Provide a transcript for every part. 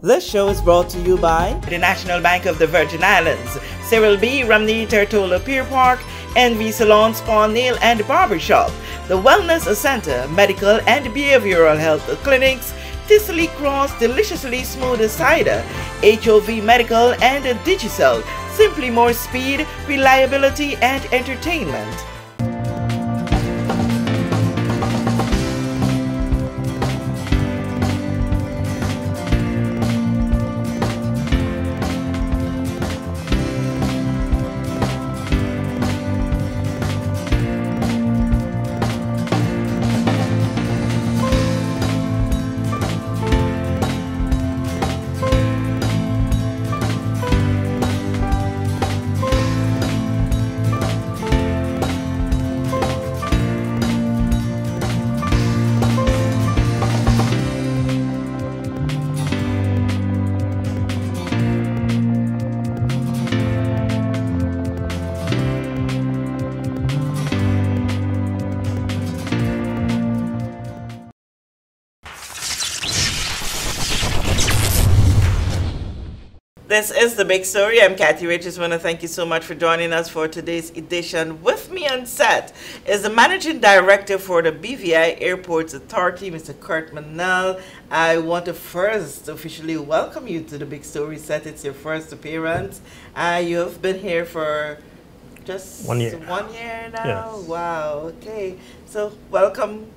This show is brought to you by the National Bank of the Virgin Islands, Cyril B. Ramney Tertola Pier Park, NV Salon Spa Nail and Barbershop, the Wellness Center, Medical and Behavioral Health Clinics, Ticely Cross Deliciously Smooth Cider, HOV Medical and Digicel, simply more speed, reliability and entertainment. This is The Big Story. I'm Kathy Rich. Just want to thank you so much for joining us for today's edition. With me on set is the Managing Director for the BVI Airports Authority, Mr. Kurt Manel. I want to first officially welcome you to The Big Story set. It's your first appearance. You've been here for just 1 year. 1 year now? Yes. Wow, okay. So welcome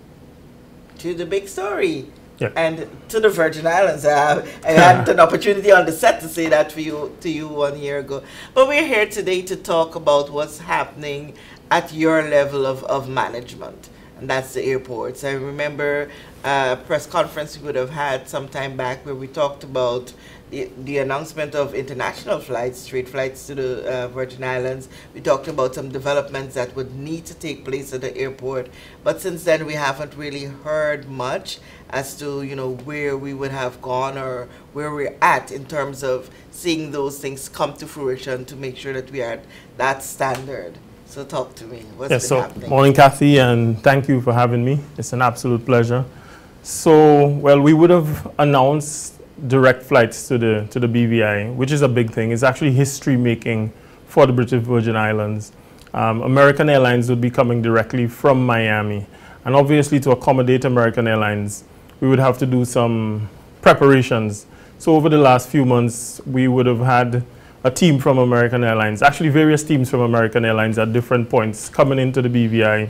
to The Big Story. Yeah. And to the Virgin Islands. I had an opportunity on the set to say that to you 1 year ago. But we're here today to talk about what's happening at your level of management, and that's the airports. I remember a press conference we would have had some time back where we talked about the announcement of international flights, straight flights to the Virgin Islands. We talked about some developments that would need to take place at the airport. But since then, we haven't really heard much as to, you know, where we would have gone or where we're at in terms of seeing those things come to fruition to make sure that we are at that standard. So talk to me. What's been happening? Morning, Kathy, and thank you for having me. It's an absolute pleasure. So, well, we would have announced direct flights to the BVI, which is a big thing. It's actually history making for the British Virgin Islands. American Airlines would be coming directly from Miami. And obviously to accommodate American Airlines, we would have to do some preparations. So over the last few months, we would have had a team from American Airlines, actually various teams from American Airlines at different points coming into the BVI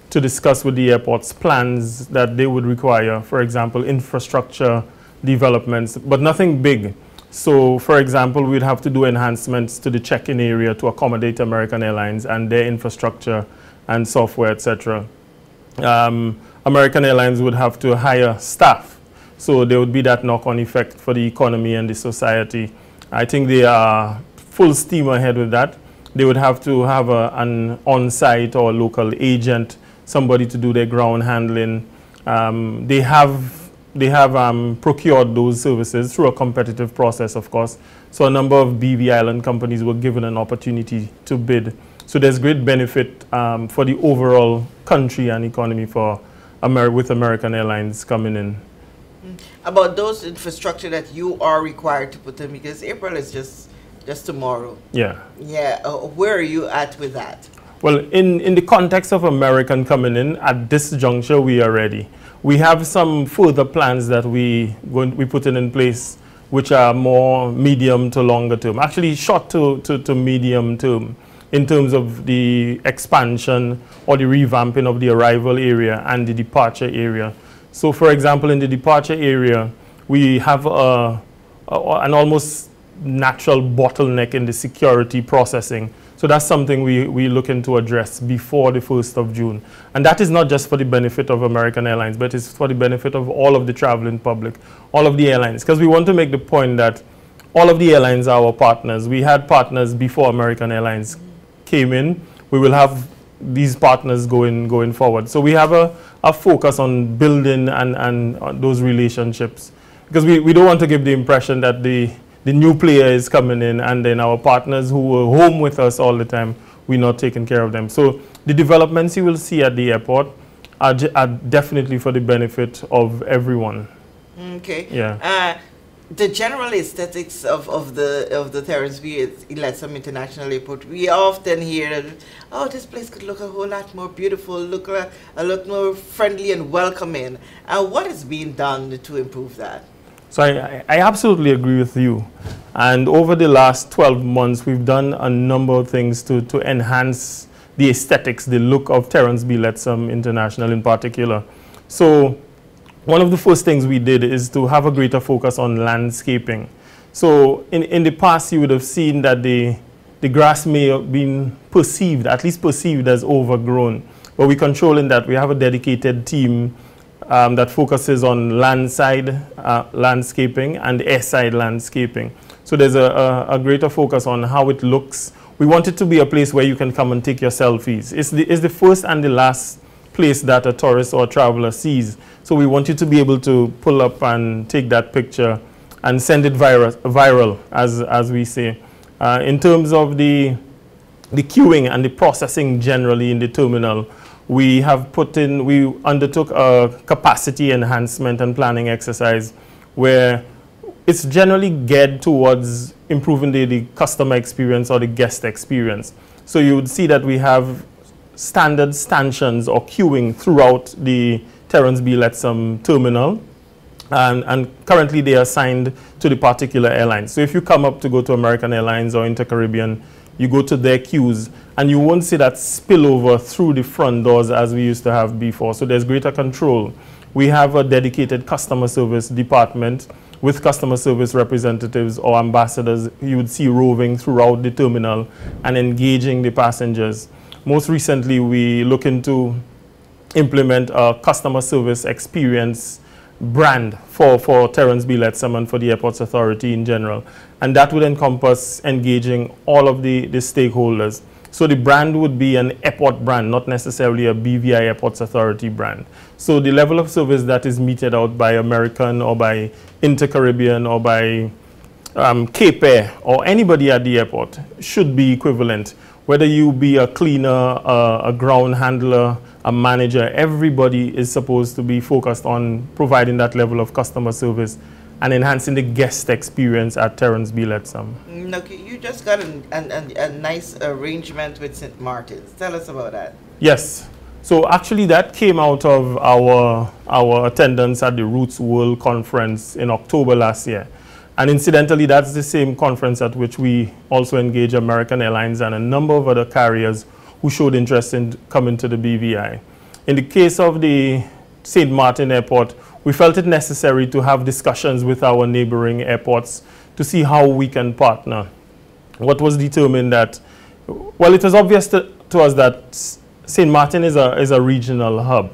to discuss with the airports plans that they would require, for example, infrastructure developments, but nothing big. So, for example, we'd have to do enhancements to the check-in area to accommodate American Airlines and their infrastructure and software, etc. American Airlines would have to hire staff. So there would be that knock-on effect for the economy and the society. I think they are full steam ahead with that. They would have to have an on-site or local agent, somebody to do their ground handling. They have procured those services through a competitive process, of course. So a number of BV Island companies were given an opportunity to bid. So there's great benefit for the overall country and economy for with American Airlines coming in. About those infrastructure that you are required to put in, because April is just tomorrow. Yeah. Yeah. Where are you at with that? Well, in the context of American coming in, at this juncture, we are ready. We have some further plans that we put in place, which are more medium to longer term, actually short to medium term, in terms of the expansion or the revamping of the arrival area and the departure area. So, for example, in the departure area, we have an almost natural bottleneck in the security processing. So that's something we're looking to address before the 1st of June. And that is not just for the benefit of American Airlines, but it's for the benefit of all of the traveling public, all of the airlines. Because we want to make the point that all of the airlines are our partners. We had partners before American Airlines came in. We will have these partners going forward. So we have a focus on building and those relationships. Because we don't want to give the impression that the new player is coming in and then our partners who were home with us all the time, we're not taking care of them. So the developments you will see at the airport are definitely for the benefit of everyone. Okay. Yeah. the general aesthetics of the Terrence B. Lettsome International Airport, we often hear that, oh, this place could look a whole lot more beautiful, look a lot more friendly and welcoming. And what is being done to improve that? So I absolutely agree with you. And over the last 12 months, we've done a number of things to enhance the aesthetics, the look of Terrence B. Lettsome International in particular. So one of the first things we did is to have a greater focus on landscaping. So in the past, you would have seen that the grass may have been perceived, at least perceived, as overgrown. But we're controlling that. We have a dedicated team that focuses on landside landscaping and airside landscaping. So there's a greater focus on how it looks. We want it to be a place where you can come and take your selfies. It's the first and the last place that a tourist or a traveler sees. So we want you to be able to pull up and take that picture and send it viral, as we say. In terms of the queuing and the processing generally in the terminal, we undertook a capacity enhancement and planning exercise where it's generally geared towards improving the customer experience or the guest experience. So you would see that we have standard stanchions or queuing throughout the Terrence B. Lettsome terminal, and currently they are assigned to the particular airline. So if you come up to go to American Airlines or Intercaribbean, you go to their queues, and you won't see that spillover through the front doors as we used to have before. So there's greater control. We have a dedicated customer service department with customer service representatives or ambassadors you would see roving throughout the terminal and engaging the passengers. Most recently, we looking to implement a customer service experience brand for Terrence B. Lettsome and for the Airports Authority in general. And that would encompass engaging all of the stakeholders. So the brand would be an airport brand, not necessarily a BVI Airports Authority brand. So the level of service that is meted out by American or by Intercaribbean or by Cape Air or anybody at the airport should be equivalent. Whether you be a cleaner, a ground handler, a manager, everybody is supposed to be focused on providing that level of customer service and enhancing the guest experience at Terrence B. Lettsome. Okay, you just got a nice arrangement with St. Martin's. Tell us about that. Yes. So actually that came out of our attendance at the Roots World Conference in October last year. And incidentally, that's the same conference at which we also engage American Airlines and a number of other carriers who showed interest in coming to the BVI. In the case of the St. Martin Airport, we felt it necessary to have discussions with our neighboring airports to see how we can partner. What was determined that, well, it was obvious to us that St. Martin is a regional hub.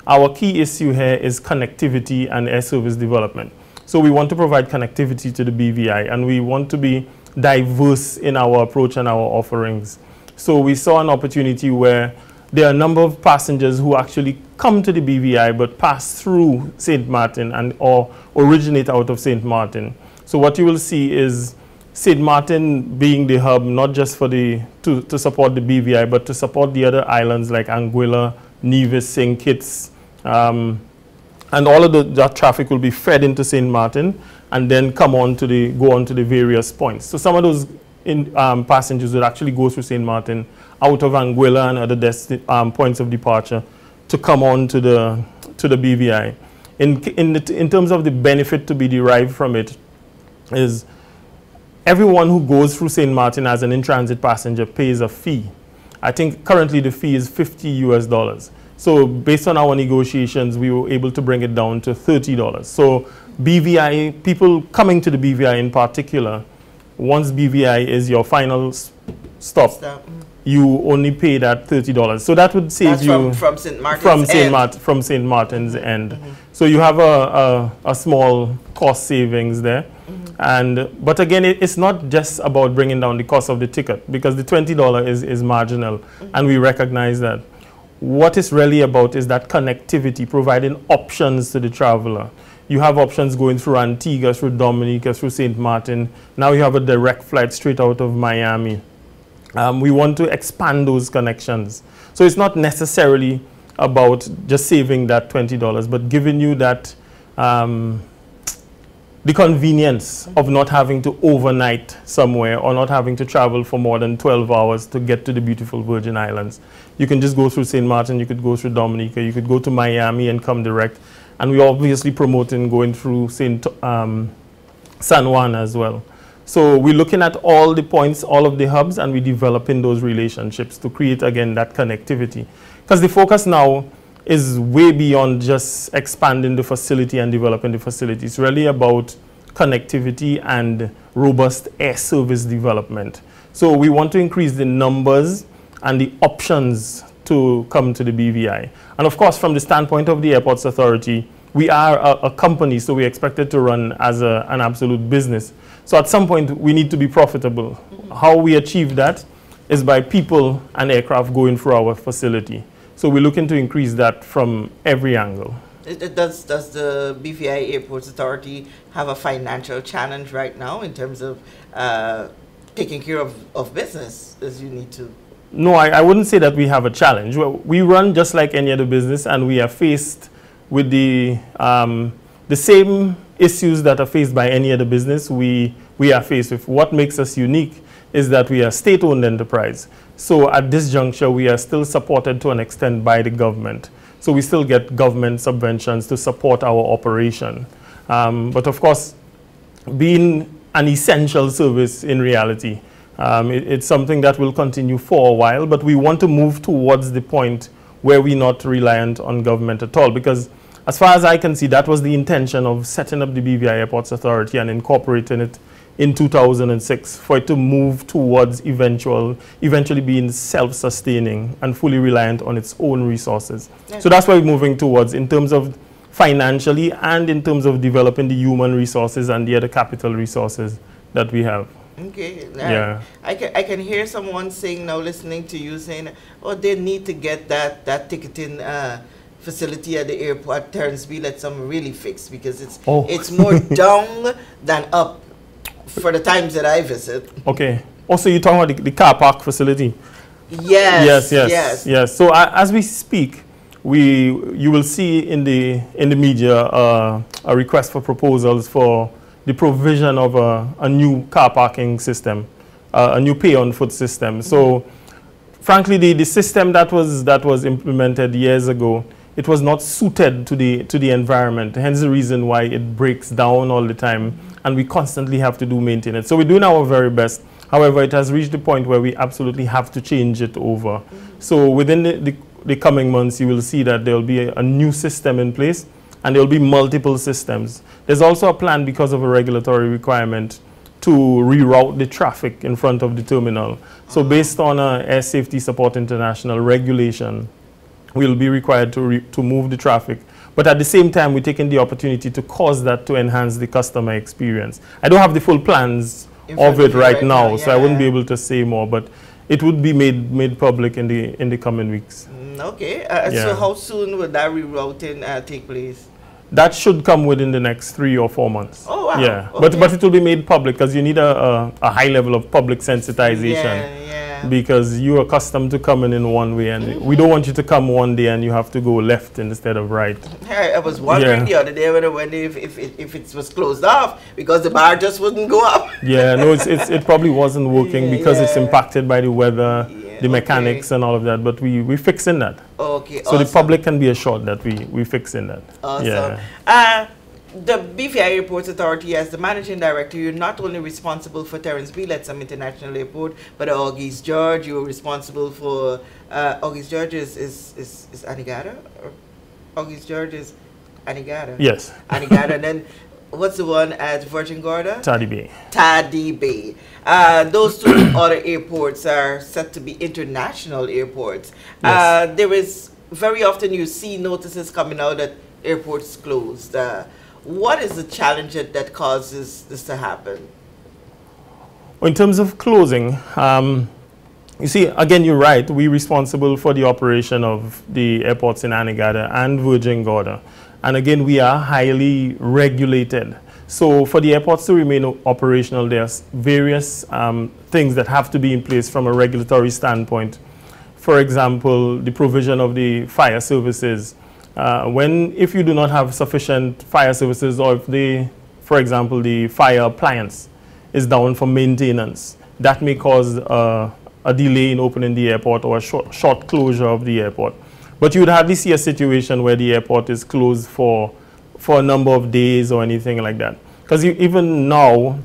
Our key issue here is connectivity and air service development. So we want to provide connectivity to the BVI, and we want to be diverse in our approach and our offerings. So we saw an opportunity where there are a number of passengers who actually come to the BVI but pass through St. Martin or originate out of St. Martin. So what you will see is St. Martin being the hub, not just for to support the BVI, but to support the other islands like Anguilla, Nevis, St. Kitts, and all of that traffic will be fed into St. Martin and then go on to the various points. So some of those passengers would actually go through St. Martin out of Anguilla and other points of departure to come on to the BVI. In terms of the benefit to be derived from it is everyone who goes through St. Martin as an in-transit passenger pays a fee. I think currently the fee is $50 US. So based on our negotiations, we were able to bring it down to $30. So BVI, people coming to the BVI in particular, once BVI is your final stop, you only pay that $30. So that would save you from St. Martin's from St. Martin's end. So you have a small cost savings there. But again, it's not just about bringing down the cost of the ticket, because the $20 is marginal, and we recognize that. What it's really about is that connectivity, providing options to the traveler. You have options going through Antigua, through Dominica, through St. Martin. Now you have a direct flight straight out of Miami. We want to expand those connections. So it's not necessarily about just saving that $20, but giving you that the convenience of not having to overnight somewhere or not having to travel for more than 12 hours to get to the beautiful Virgin Islands. You can just go through St. Martin, you could go through Dominica, you could go to Miami and come direct. And we're obviously promoting going through San Juan as well. So we're looking at all the points, all of the hubs, and we're developing those relationships to create, again, that connectivity. Because the focus now is way beyond just expanding the facility and developing the facility. It's really about connectivity and robust air service development. So we want to increase the numbers and the options to come to the BVI. And of course, from the standpoint of the Airports Authority, we are a company, so we expect it to run as an absolute business. So at some point, we need to be profitable. How we achieve that is by people and aircraft going through our facility. So we're looking to increase that from every angle. Does the BVI Airports Authority have a financial challenge right now in terms of taking care of business as you need to? No, I wouldn't say that we have a challenge. We run just like any other business, and we are faced with the same issues that are faced by any other business. We are faced with. What makes us unique is that we are state-owned enterprise. So at this juncture, we are still supported to an extent by the government. So we still get government subventions to support our operation. But of course, being an essential service in reality, it's something that will continue for a while, but we want to move towards the point where we're not reliant on government at all. Because as far as I can see, that was the intention of setting up the BVI Airports Authority and incorporating it in 2006, for it to move towards eventually being self-sustaining and fully reliant on its own resources. Okay. So that's what we're moving towards in terms of financially and in terms of developing the human resources and the other capital resources that we have. Okay. Yeah. I can hear someone saying now, listening to you, saying, oh, they need to get that ticketing facility at the airport, Terrence B. Lettsome really fixed, because it's more down than up for the times that I visit. Okay. Also, you're talking about the car park facility? Yes. So as we speak, you will see in the media a request for proposals for the provision of a new car parking system, a new pay-on-foot system. So, frankly, the system that was implemented years ago, it was not suited to the environment. Hence the reason why it breaks down all the time, and we constantly have to do maintenance. So we're doing our very best. However, it has reached the point where we absolutely have to change it over. So within the coming months, you will see that there will be a new system in place, and there will be multiple systems. There's also a plan, because of a regulatory requirement, to reroute the traffic in front of the terminal. So based on Air Safety Support International regulation, we'll be required to move the traffic. But at the same time, we're taking the opportunity to cause that to enhance the customer experience. I don't have the full plans of it right now, yeah. So I wouldn't be able to say more, but it would be made public in the coming weeks. Okay. So how soon will that rerouting take place? That should come within the next 3 or 4 months. Oh, wow. Yeah, okay. but it will be made public, because you need a high level of public sensitization. Because you're accustomed to coming in one way, and we don't want you to come one day and you have to go left instead of right. I was wondering the other day when I went if it was closed off, because the bar just wouldn't go up. Yeah, no, it probably wasn't working because it's impacted by the weather, the mechanics and all of that, but we're fixing that. Okay, so the public can be assured that we're fixing that. Awesome. Yeah. The BVI Airports Authority, as the managing director, you're not only responsible for Terrence B. Lettsome International Airport, but Auguste George. You're responsible for Auguste George is Anegada? Auguste George is Anegada. Yes. Anegada. And then what's the one at Virgin Gorda? Taddy Bay. Taddy Bay. Those two other airports are set to be international airports. Yes. There is very often you see notices coming out that airports closed. What is the challenge that causes this to happen? In terms of closing, you see, again, you're right. We're responsible for the operation of the airports in Anegada and Virgin Gorda. And again, we are highly regulated. So for the airports to remain operational, there's various things that have to be in place from a regulatory standpoint. For example, the provision of the fire services. If you do not have sufficient fire services, or if the for example, the fire appliance is down for maintenance, that may cause a delay in opening the airport or a short closure of the airport. But you would hardly see a situation where the airport is closed for a number of days or anything like that. Because even now,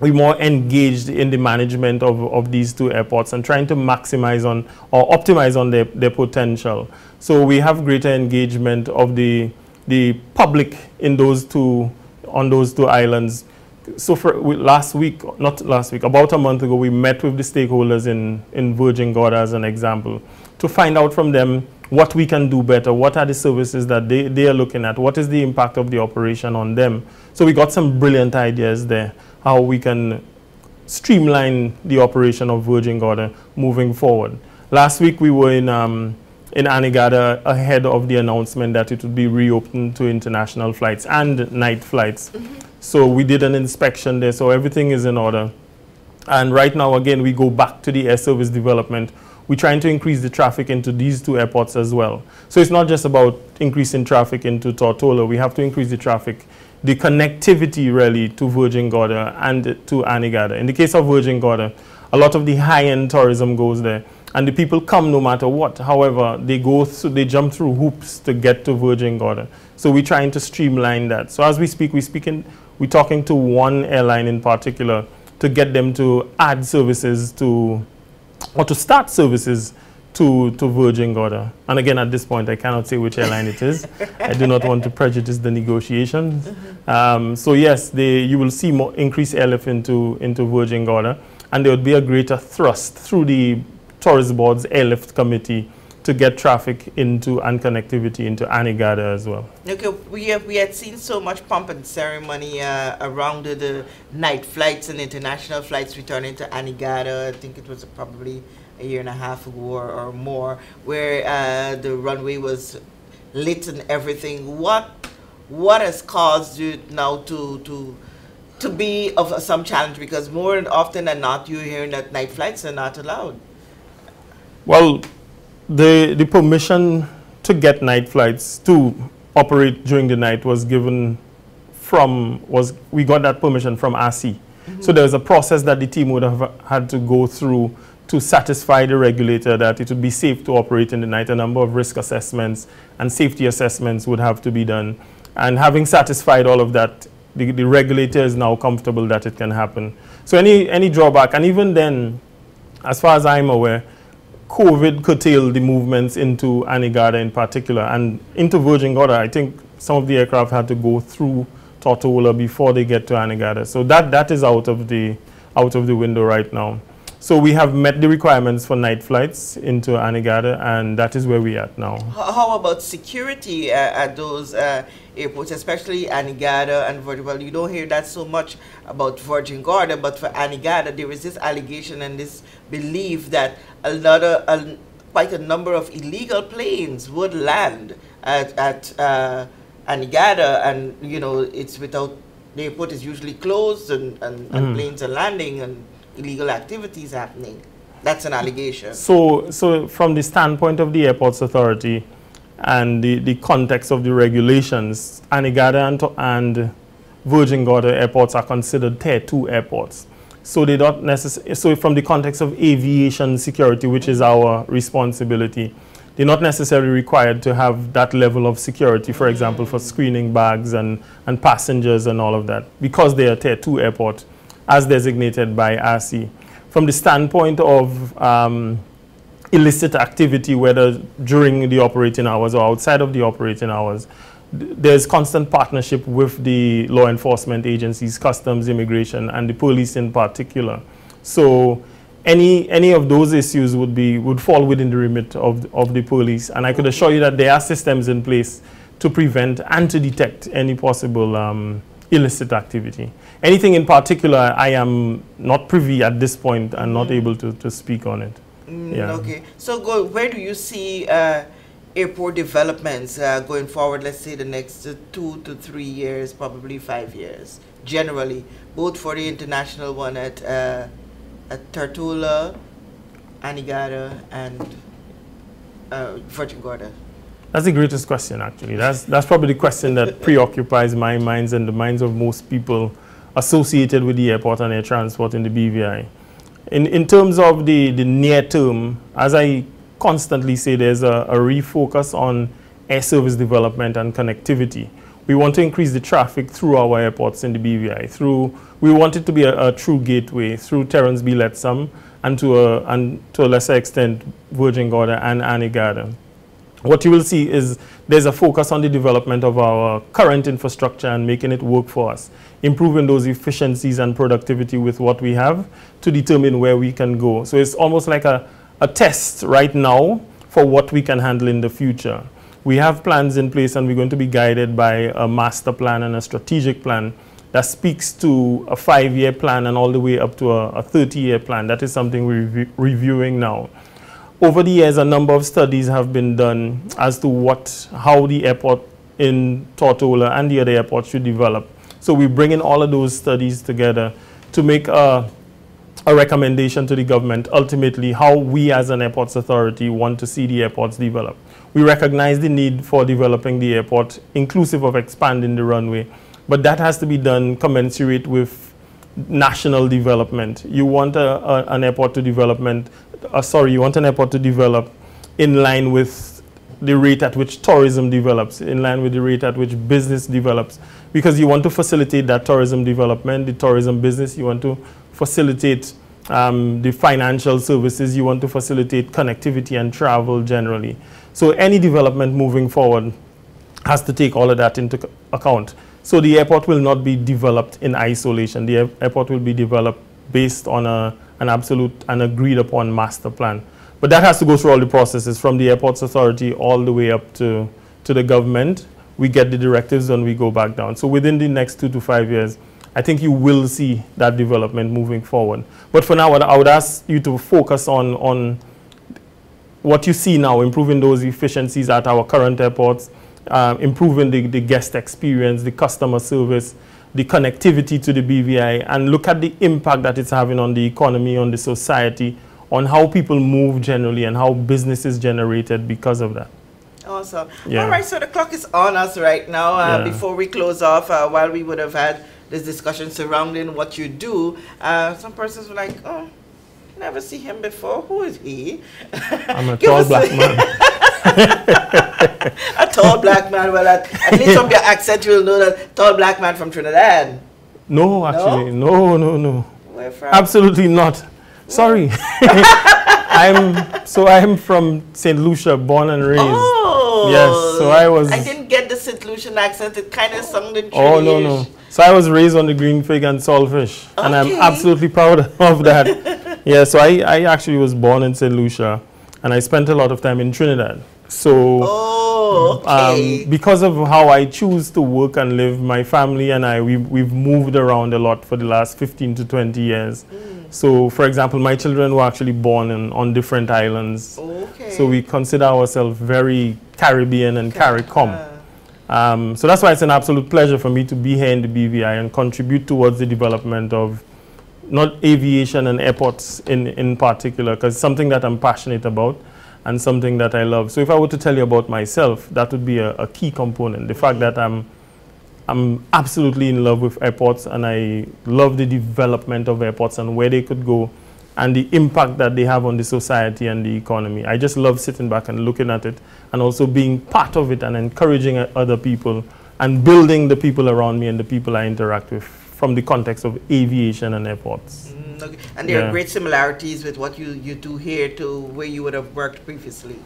we're more engaged in the management of these two airports and trying to maximize on or optimize on their potential. So we have greater engagement of the public in on those two islands. So about a month ago, we met with the stakeholders in Virgin Gorda as an example, to find out from them what we can do better, what are the services that they are looking at, what is the impact of the operation on them. So we got some brilliant ideas there, how we can streamline the operation of Virgin Gorda moving forward. Last week we were in Anegada ahead of the announcement that it would be reopened to international flights and night flights. So we did an inspection there, so everything is in order. And right now, again, we go back to the air service development. We're trying to increase the traffic into these two airports as well. So it's not just about increasing traffic into Tortola. We have to increase the traffic, the connectivity really to Virgin Gorda and to Anegada. In the case of Virgin Gorda, a lot of the high-end tourism goes there, and the people come no matter what. However, they jump through hoops to get to Virgin Gorda. So we're trying to streamline that. So as we speak, we're talking to one airline in particular to get them to add services or to start services to Virgin Gorda. And again, at this point, I cannot say which airline it is. I do not want to prejudice the negotiations. So yes, you will see more increased airlift into Virgin Gorda, and there would be a greater thrust through the Tourist Board's airlift committee to get traffic into and connectivity into Anegada as well. Okay, we had seen so much pomp and ceremony around the night flights and international flights returning to Anegada. I think it was probably a year and a half ago or more, where the runway was lit and everything. What has caused you now to be of some challenge? Because more often than not, you're hearing that night flights are not allowed. Well, the permission to get night flights to operate during the night was given we got that permission from RC. So there was a process that the team would have had to go through to satisfy the regulator that it would be safe to operate in the night. A number of risk assessments and safety assessments would have to be done. And having satisfied all of that, the regulator is now comfortable that it can happen. So any drawback, and even then, as far as I'm aware, COVID curtailed the movements into Anegada in particular, and into Virgin Gorda. I think some of the aircraft had to go through Tortola before they get to Anegada. So that is out of the window right now. So we have met the requirements for night flights into Anegada, and that is where we are at now. How about security at those airports, especially Anegada and Virgin? Well, you don't hear that so much about Virgin Gorda, but for Anegada, there is this allegation and this belief that quite a number of illegal planes would land at Anegada, and it's without, the airport is usually closed, and planes are landing and illegal activities happening. That's an allegation. So from the standpoint of the Airports Authority and the context of the regulations, Anegada and Virgin Gorda airports are considered Tier 2 airports. So they don't necessarily, so from the context of aviation security, which is our responsibility, they're not necessarily required to have that level of security, for example, for screening bags and passengers and all of that, because they are Tier 2 airport as designated by RC. From the standpoint of illicit activity, whether during the operating hours or outside of the operating hours, there's constant partnership with the law enforcement agencies, customs, immigration, and the police in particular. So any of those issues would fall within the remit of the police. And I could assure you that there are systems in place to prevent and to detect any possible illicit activity. Anything in particular, I am not privy at this point and not able to speak on it. Yeah. Okay. So where do you see airport developments going forward, let's say the next 2 to 3 years, probably 5 years, generally, both for the international one at Tortola, Anegada, and Virgin Gorda? That's the greatest question, actually. That's probably the question that preoccupies my minds and the minds of most people associated with the airport and air transport in the BVI. In terms of the near term, as I constantly say, there's a refocus on air service development and connectivity. We want to increase the traffic through our airports in the BVI. We want it to be a true gateway through Terence B. Lettsome and to a lesser extent Virgin Gorda and Anegada. What you will see is there's a focus on the development of our current infrastructure and making it work for us, improving those efficiencies and productivity with what we have to determine where we can go. So it's almost like a test right now for what we can handle in the future. We have plans in place and we're going to be guided by a master plan and a strategic plan that speaks to a 5-year plan and all the way up to a 30-year plan. That is something we're reviewing now. Over the years, a number of studies have been done as to how the airport in Tortola and the other airports should develop. So we bring in all of those studies together to make a recommendation to the government, ultimately how we as an airports authority want to see the airports develop. We recognize the need for developing the airport, inclusive of expanding the runway, but that has to be done commensurate with national development. You want an airport to develop in line with the rate at which tourism develops, in line with the rate at which business develops, because you want to facilitate that tourism development, the tourism business, you want to facilitate the financial services, you want to facilitate connectivity and travel generally. So any development moving forward has to take all of that into account. So the airport will not be developed in isolation. The airport will be developed based on an absolute and agreed upon master plan. But that has to go through all the processes from the airports authority all the way up to the government. We get the directives and we go back down. So within the next 2 to 5 years, I think you will see that development moving forward. But for now, I would ask you to focus on what you see now, improving those efficiencies at our current airports, improving the guest experience, the customer service, the connectivity to the BVI, and look at the impact that it's having on the economy, on the society, on how people move generally and how business is generated because of that. Awesome. Yeah. All right, so the clock is on us right now. Before we close off, while we would have had this discussion surrounding what you do, some persons were like, oh, never see him before. Who is he? I'm a tall black man. A tall black man. Well, at least from your accent, you'll know that tall black man from Trinidad. No, actually, no. Where from? Absolutely not. Sorry. I'm from St. Lucia, born and raised. Oh. Yes, so I didn't get the St. Lucian accent. It kind of sounded Oh, no. So I was raised on the green fig and saltfish. Okay. And I'm absolutely proud of that. Yeah, so I actually was born in St. Lucia. And I spent a lot of time in Trinidad. So because of how I choose to work and live, my family and we've moved around a lot for the last 15 to 20 years. So, for example, my children were actually born on different islands. Okay. So we consider ourselves very Caribbean and CARICOM. So that's why it's an absolute pleasure for me to be here in the BVI and contribute towards the development of not aviation and airports in particular, because it's something that I'm passionate about and something that I love. So if I were to tell you about myself, that would be a key component. The fact that I'm absolutely in love with airports and I love the development of airports and where they could go and the impact that they have on the society and the economy. I just love sitting back and looking at it and also being part of it and encouraging other people and building the people around me and the people I interact with from the context of aviation and airports. Okay. And there are great similarities with what you do here to where you would have worked previously.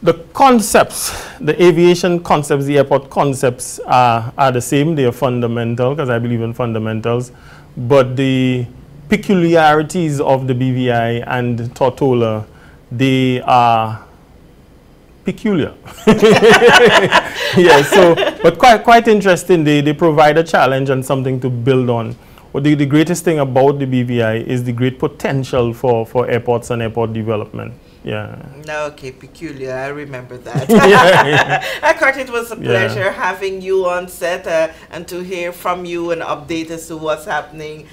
The concepts, the aviation concepts, the airport concepts are the same. They are fundamental because I believe in fundamentals. But the peculiarities of the BVI and Tortola, they are peculiar. Yeah, so, but quite interesting. They provide a challenge and something to build on. But the greatest thing about the BVI is the great potential for airports and airport development. Yeah. No, okay, peculiar. I remember that. Yeah. Kurt, it was a pleasure having you on set and to hear from you and update as to what's happening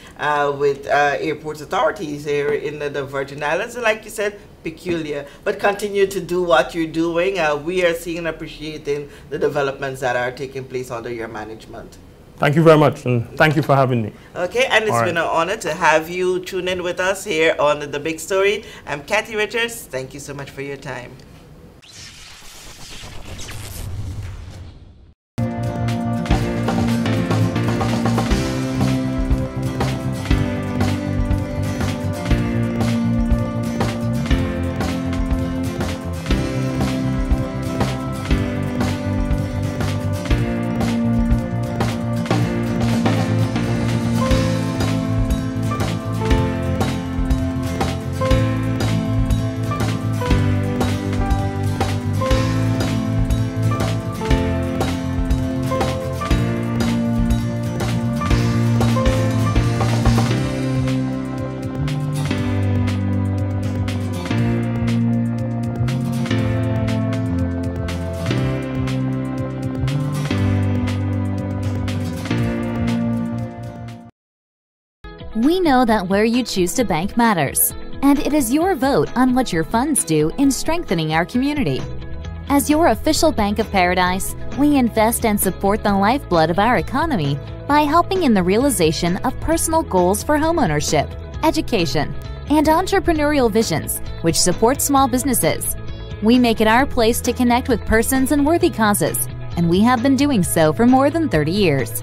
with airport authorities here in the Virgin Islands. And like you said, peculiar, but continue to do what you're doing. We are seeing and appreciating the developments that are taking place under your management. Thank you very much, and thank you for having me. Okay, and it's been an honor to have you tune in with us here on The Big Story. I'm Kathy Richards. Thank you so much for your time. We know that where you choose to bank matters, and it is your vote on what your funds do in strengthening our community. As your official Bank of Paradise, we invest and support the lifeblood of our economy by helping in the realization of personal goals for homeownership, education, and entrepreneurial visions, which support small businesses. We make it our place to connect with persons and worthy causes, and we have been doing so for more than 30 years.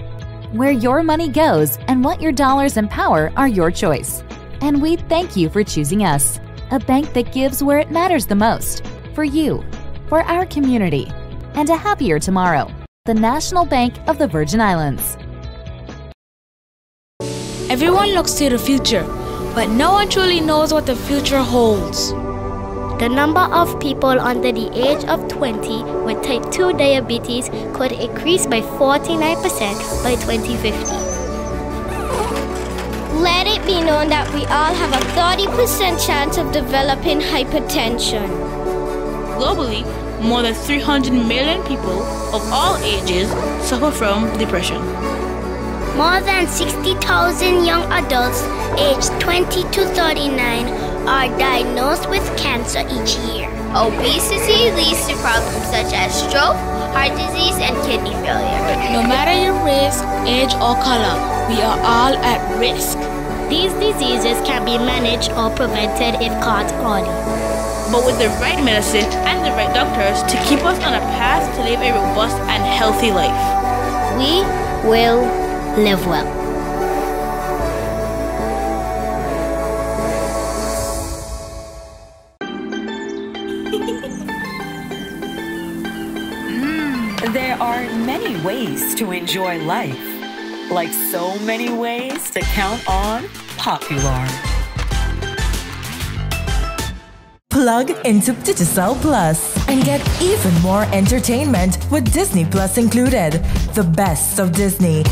Where your money goes and what your dollars empower are your choice. And we thank you for choosing us, a bank that gives where it matters the most, for you, for our community, and a happier tomorrow. The National Bank of the Virgin Islands. Everyone looks to the future, but no one truly knows what the future holds. The number of people under the age of 20 with type 2 diabetes could increase by 49% by 2050. Let it be known that we all have a 30% chance of developing hypertension. Globally, more than 300 million people of all ages suffer from depression. More than 60,000 young adults aged 20 to 39 are diagnosed with cancer each year. Obesity leads to problems such as stroke, heart disease, and kidney failure. No matter your race, age, or color, we are all at risk. These diseases can be managed or prevented if caught early. But with the right medicine and the right doctors to keep us on a path to live a robust and healthy life, we will live well. There are many ways to enjoy life, like so many ways to count on Popular. Plug into Digicel Plus and get even more entertainment with Disney Plus included. The best of Disney,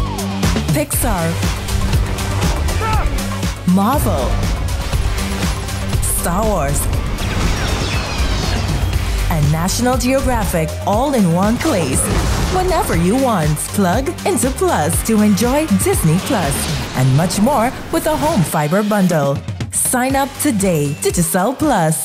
Pixar, Marvel, Star Wars, and National Geographic all in one place. Whenever you want, plug into Plus to enjoy Disney Plus and much more with a home fiber bundle. Sign up today. Digicel Plus.